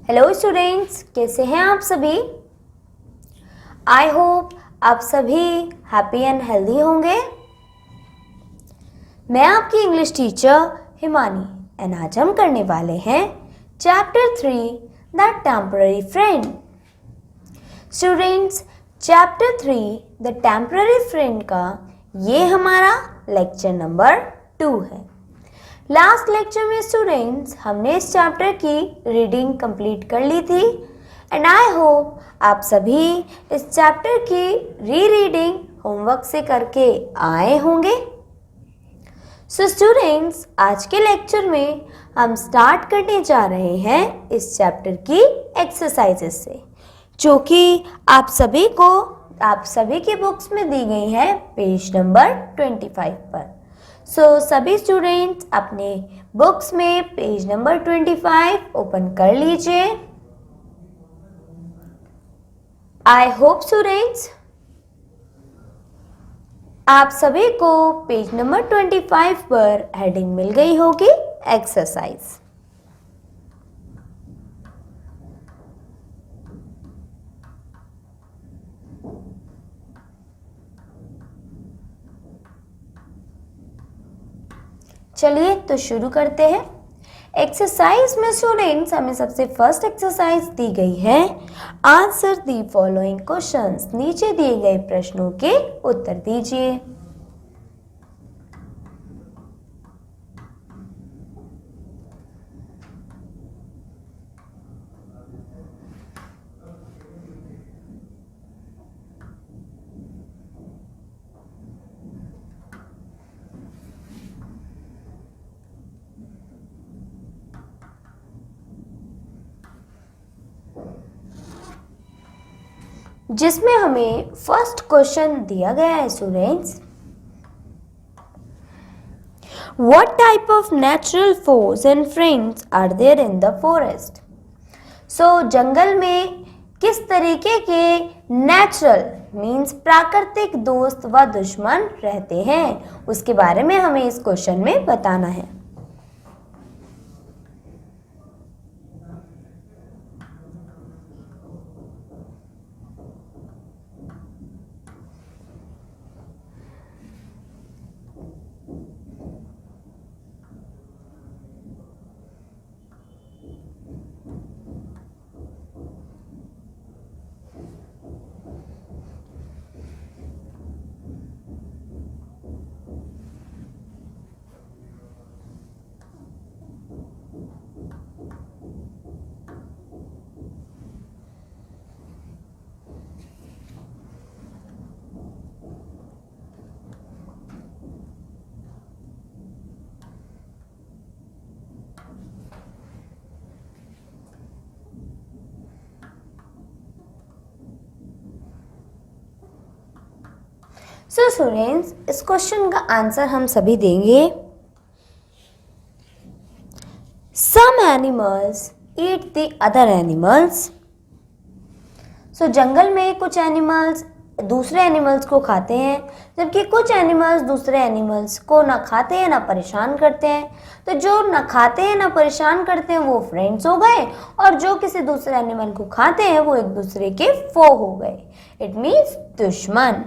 Hello students, कैसे हैं आप सभी। आई होप आप सभी हैप्पी एंड हेल्दी होंगे। मैं आपकी इंग्लिश टीचर हिमानी एंड आज हम करने वाले हैं chapter 3 the temporary friend. Students, chapter 3 the temporary friend का ये हमारा लेक्चर नंबर 2 है। लास्ट लेक्चर में स्टूडेंट्स हमने इस चैप्टर की रीडिंग कंप्लीट कर ली थी एंड आई होप आप सभी इस चैप्टर की रीडिंग होमवर्क से करके आए होंगे। सो स्टूडेंट्स, आज के लेक्चर में हम स्टार्ट करने जा रहे हैं इस चैप्टर की एक्सरसाइजेस से, जो कि आप सभी की बुक्स में दी गई है पेज नंबर 25 पर। सभी स्टूडेंट्स अपने बुक्स में पेज नंबर 25 ओपन कर लीजिए। आई होप स्टूडेंट्स आप सभी को पेज नंबर 25 पर हेडिंग मिल गई होगी एक्सरसाइज। चलिए तो शुरू करते हैं। एक्सरसाइज में स्टूडेंट्स हमें सबसे फर्स्ट एक्सरसाइज दी गई है आंसर दी फॉलोइंग क्वेश्चंस। नीचे दिए गए प्रश्नों के उत्तर दीजिए। जिसमें हमें फर्स्ट क्वेश्चन दिया गया है students, what type of natural foes and friends are there in the forest. जंगल में किस तरीके के नेचुरल मीन्स प्राकृतिक दोस्त व दुश्मन रहते हैं, उसके बारे में हमें इस क्वेश्चन में बताना है। स्टूडेंट्स, इस क्वेश्चन का आंसर हम सभी देंगे। Some animals eat the other animals. जंगल में कुछ एनिमल्स दूसरे एनिमल्स को खाते हैं, जबकि कुछ एनिमल्स दूसरे एनिमल्स को ना खाते हैं ना परेशान करते हैं। तो जो ना खाते हैं ना परेशान करते हैं वो फ्रेंड्स हो गए, और जो किसी दूसरे एनिमल को खाते हैं वो एक दूसरे के फो हो गए। इट मीन्स दुश्मन।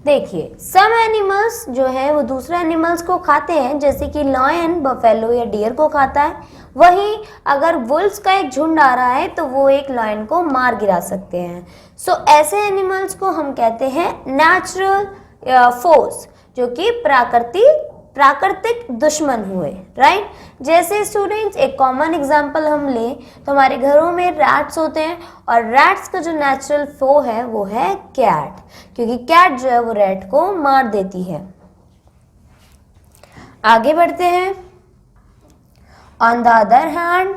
देखिए सम एनिमल्स जो है वो दूसरे एनिमल्स को खाते हैं, जैसे कि लॉयन बफेलो या डियर को खाता है। वहीं अगर वुल्फ्स का एक झुंड आ रहा है तो वो एक लॉयन को मार गिरा सकते हैं। सो ऐसे एनिमल्स को हम कहते हैं नेचुरल फोर्स, जो कि प्राकृतिक दुश्मन हुए, राइट। जैसे स्टूडेंट्स एक कॉमन एग्जांपल हम लें तो हमारे घरों में रैट्स होते हैं, और रैट्स का जो नेचुरल फो है वो है कैट, क्योंकि कैट जो है वो रैट को मार देती है। आगे बढ़ते हैं। ऑन द अदर हैंड,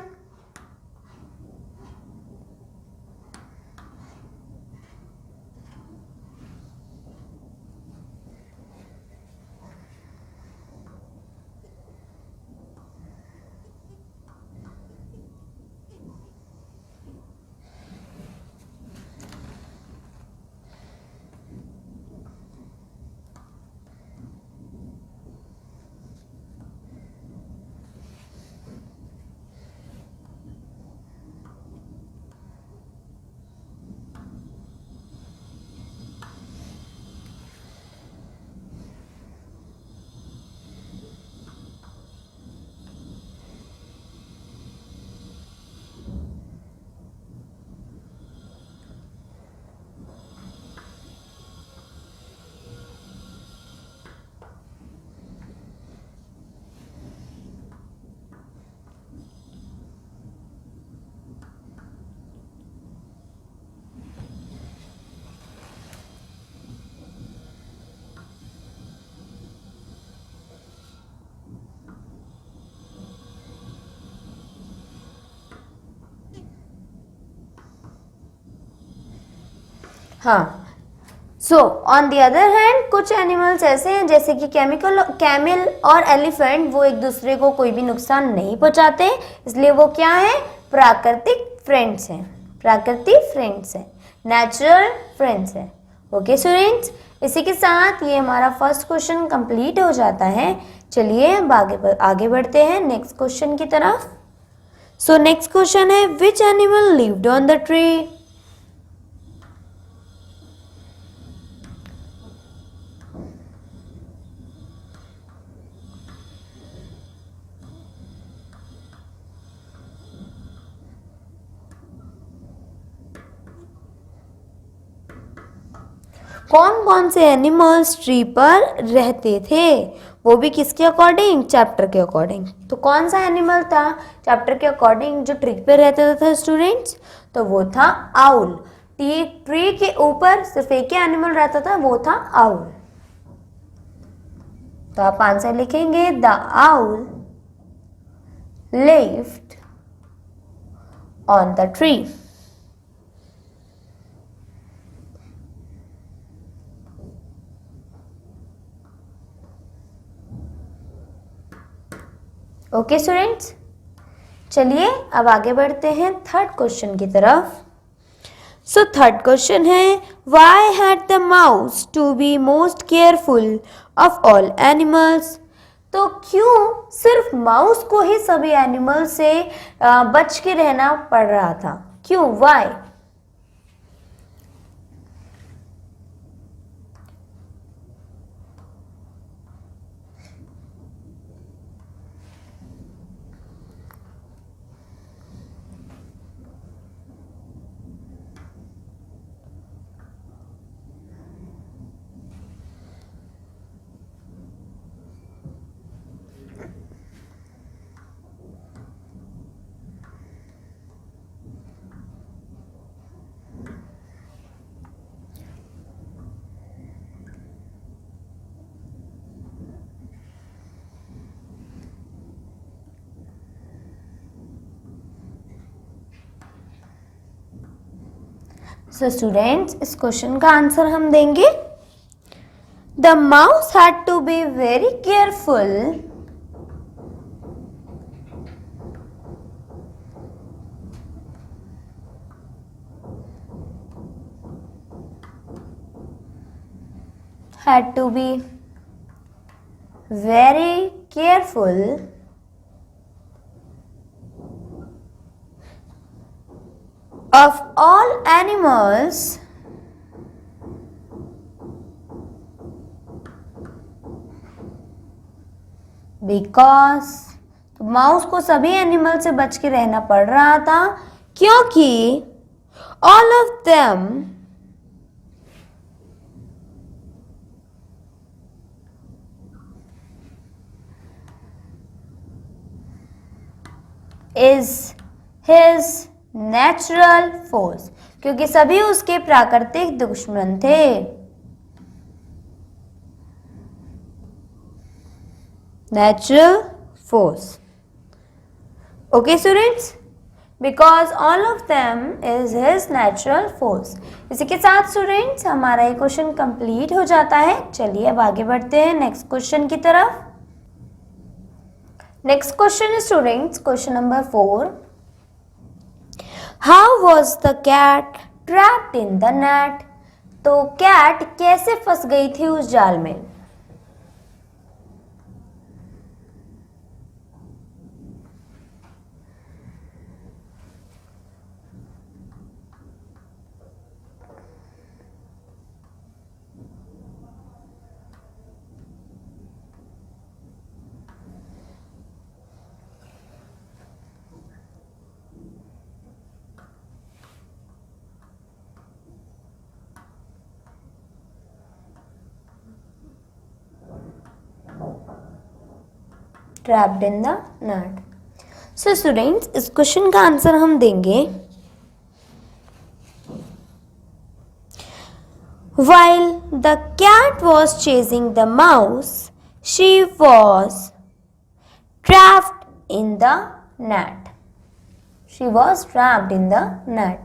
हाँ, so on the other hand कुछ एनिमल्स ऐसे हैं जैसे कि कैमल और एलिफेंट, वो एक दूसरे को कोई भी नुकसान नहीं पहुंचाते, इसलिए वो क्या है, प्राकृतिक फ्रेंड्स हैं, नेचुरल फ्रेंड्स हैं। ओके स्टूडेंट्स, इसी के साथ ये हमारा फर्स्ट क्वेश्चन कंप्लीट हो जाता है। चलिए अब आगे बढ़ते हैं नेक्स्ट क्वेश्चन की तरफ। सो नेक्स्ट क्वेश्चन है, which animal lived on the tree? कौन कौन से एनिमल्स ट्री पर रहते थे, वो भी किसके अकॉर्डिंग, चैप्टर के अकॉर्डिंग। तो कौन सा एनिमल था चैप्टर के अकॉर्डिंग जो ट्री पर रहता था स्टूडेंट्स, तो वो था आउल। ट्री के ऊपर सिर्फ एक ही एनिमल रहता था, वो था आउल। तो आप आंसर लिखेंगे, the owl lived on the tree. Okay students, चलिए अब आगे बढ़ते हैं थर्ड क्वेश्चन की तरफ। सो थर्ड क्वेश्चन है, why had the mouse to be most careful of all animals? तो क्यों सिर्फ माउस को ही सभी एनिमल से बच के रहना पड़ रहा था, क्यों, व्हाई? सो स्टूडेंट्स, इस क्वेश्चन का आंसर हम देंगे, the mouse had to be very careful had to be very careful of all animals because तो माउस को सभी एनिमल से बच के रहना पड़ रहा था क्योंकि all of them is his natural force, क्योंकि सभी उसके प्राकृतिक दुश्मन थे। Natural force. Okay students, because all of them is his natural force. इसी के साथ स्टूडेंट्स हमारा ये क्वेश्चन कंप्लीट हो जाता है। चलिए अब आगे बढ़ते हैं नेक्स्ट क्वेश्चन की तरफ। Next question students, question number 4, how was the cat trapped in the net. तो कैट कैसे फंस गई थी उस जाल में। Trapped in the net. So students इस क्वेश्चन का आंसर हम देंगे while the cat was chasing the mouse, she was trapped in the net. She was trapped in the net.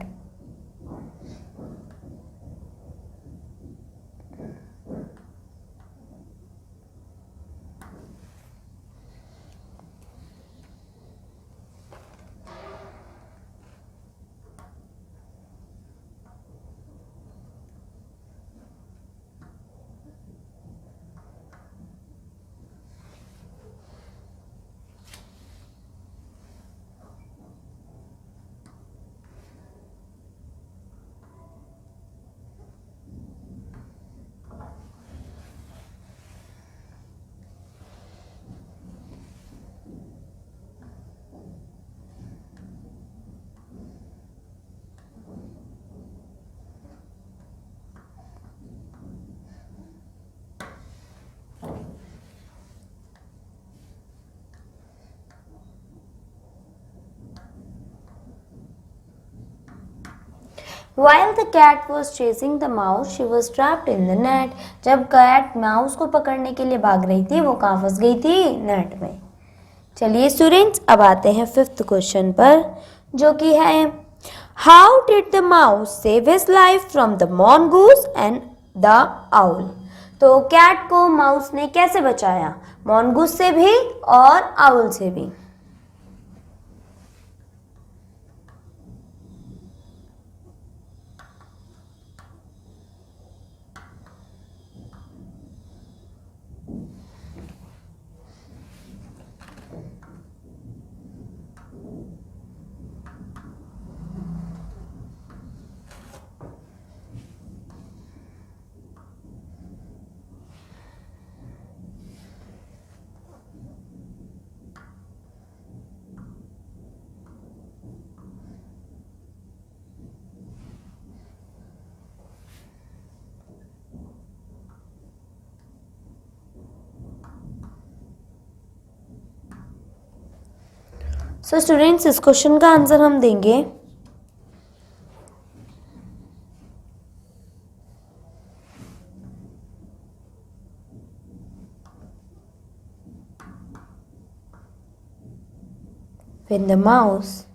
While the cat was chasing the mouse, she was trapped in the net. जब cat mouse को पकड़ने के लिए भाग रही थी वो कहाँ फंस गई थी, नेट में। चलिए स्टूडेंट्स अब आते हैं 5th क्वेश्चन पर, जो कि है how did the mouse save his life from the mongoose and the owl. तो कैट को माउस ने कैसे बचाया, मॉनगूस से भी और आउल से भी। सो स्टूडेंट्स इस क्वेश्चन का आंसर हम देंगे when the mouse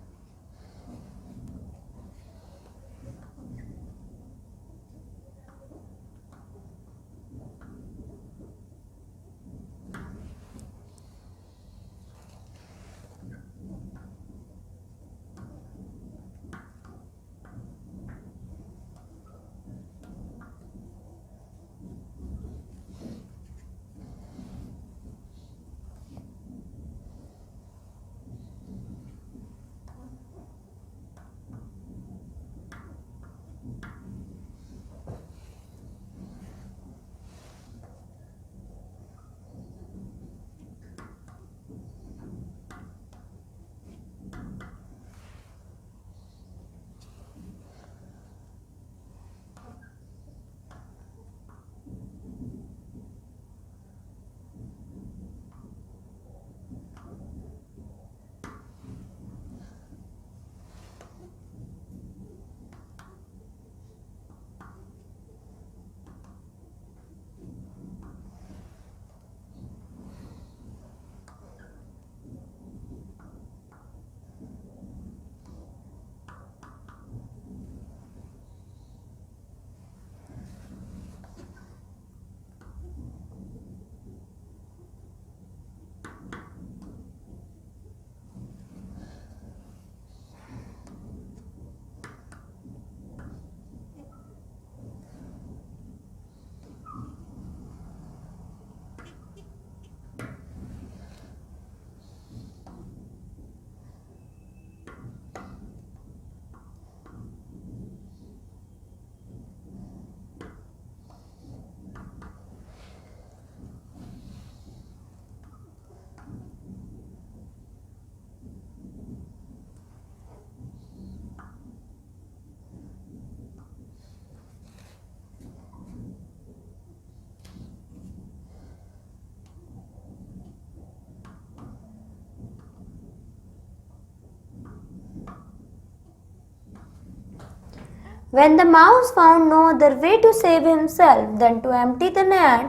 When the mouse found no other way to save himself than to empty the net,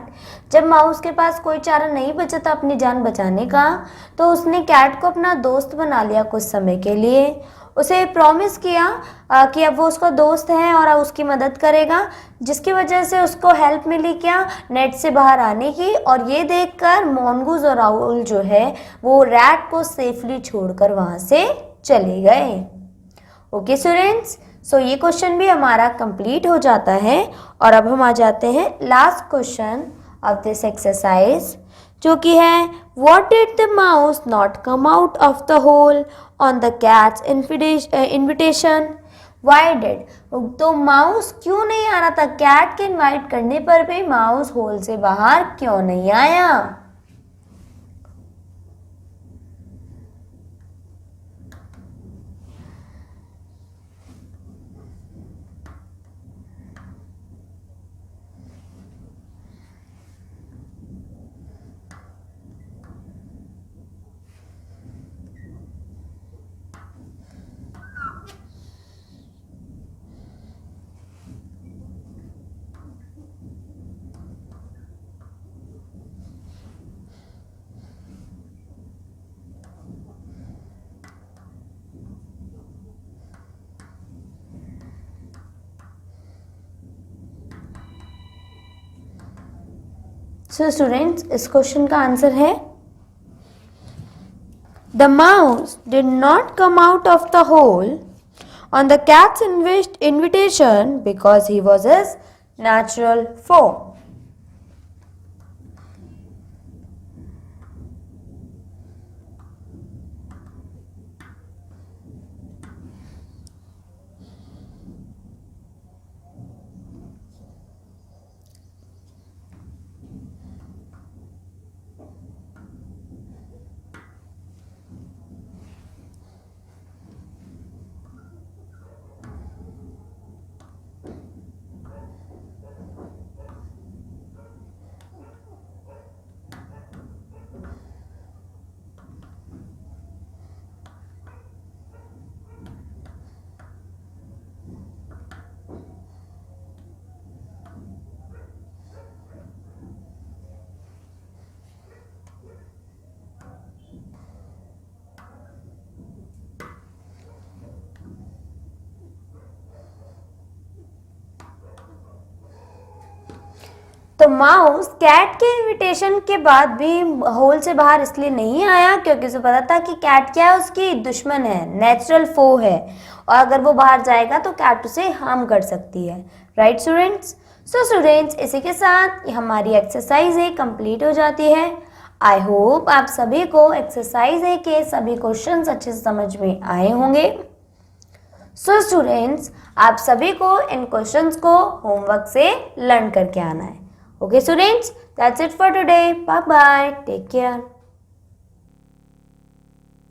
जब माउस के पास कोई चारा नहीं बचा था अपनी जान बचाने का, तो उसने कैट को अपना दोस्त बना लिया कुछ समय के लिए। उसे प्रॉमिस किया कि अब वो उसका दोस्त है और उसकी मदद करेगा, जिसकी वजह से उसको हेल्प मिली क्या, नेट से बाहर आने की। और ये देखकर मॉन्गूज और राउल जो है वो रैट को सेफली छोड़कर वहाँ से चले गए। ओके स्टूडेंट्स, सो ये क्वेश्चन भी हमारा कंप्लीट हो जाता है। और अब हम आ जाते हैं last question of this exercise, जो कि है what did the mouse not come out of the hole on the cat's invitation. Why did, तो माउस क्यों नहीं आ रहा था, कैट के इनवाइट करने पर भी माउस होल से बाहर क्यों नहीं आया। सो स्टूडेंट्स, इस क्वेश्चन का आंसर है the mouse did not come out of the hole on the cat's invitation because he was his natural foe. तो माउस कैट के इनविटेशन के बाद भी होल से बाहर इसलिए नहीं आया क्योंकि उसे पता था कि कैट क्या है, उसकी दुश्मन है, नेचुरल फो है, और अगर वो बाहर जाएगा तो कैट उसे हार्म कर सकती है। राइट स्टूडेंट्स, सो स्टूडेंट्स, इसी के साथ हमारी एक्सरसाइज ए कंप्लीट हो जाती है। आई होप आप सभी को एक्सरसाइज ए के सभी क्वेश्चंस अच्छे से समझ में आए होंगे। सो स्टूडेंट्स, आप सभी को इन क्वेश्चंस को होमवर्क से लर्न करके आना है। Okay students, that's it for today. Bye bye. Take care.